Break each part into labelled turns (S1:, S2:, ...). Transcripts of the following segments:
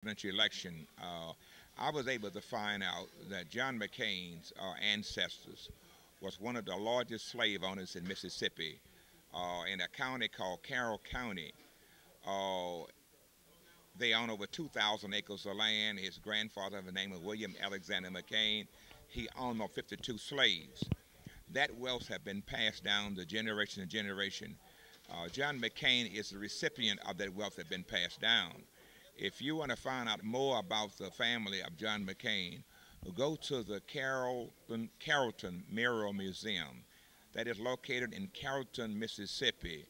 S1: presidential election, I was able to find out that John McCain's ancestors was one of the largest slave owners in Mississippi, in a county called Carroll County. Uh, they own over 2,000 acres of land. His grandfather, the name of William Alexander McCain, he owned 52 slaves. That wealth has been passed down to generation to generation. John McCain is the recipient of that wealth that has been passed down. If you want to find out more about the family of John McCain, go to the Carrollton Memorial Museum that is located in Carrollton, Mississippi.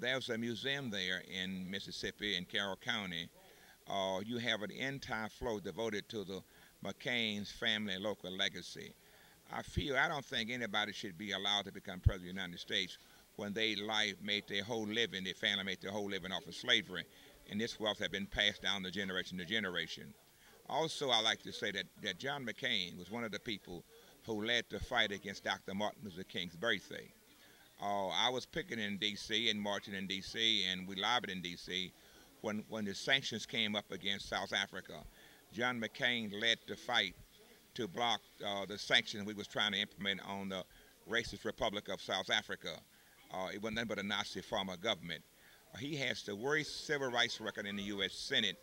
S1: There's a museum there in Mississippi, in Carroll County. You have an entire floor devoted to the McCain's family and local legacy. I don't think anybody should be allowed to become president of the United States when they life made their whole living, their family made their whole living off of slavery, and this wealth had been passed down to generation to generation. Also, I like to say that John McCain was one of the people who led the fight against Dr. Martin Luther King's birthday. I was picketing in D.C. and marching in D.C. and we lobbied in D.C. When the sanctions came up against South Africa. John McCain led the fight to block the sanctions we was trying to implement on the racist Republic of South Africa. It wasn't nothing but a Nazi form of government. He has the worst civil rights record in the U.S. Senate,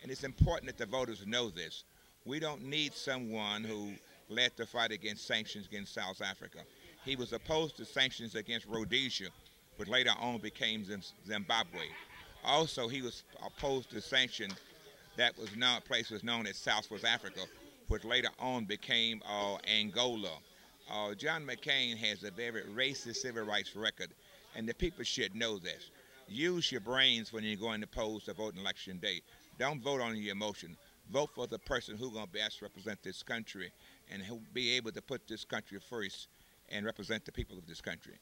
S1: and it's important that the voters know this. We don't need someone who led the fight against sanctions against South Africa. He was opposed to sanctions against Rhodesia, but later on became Zimbabwe. Also, he was opposed to sanctions that was now a place was known as Southwest Africa, which later on became Angola. John McCain has a very racist civil rights record, and the people should know this. Use your brains when you're going to polls to vote on election day. Don't vote on your emotion. Vote for the person who's going to best represent this country and who'll be able to put this country first and represent the people of this country.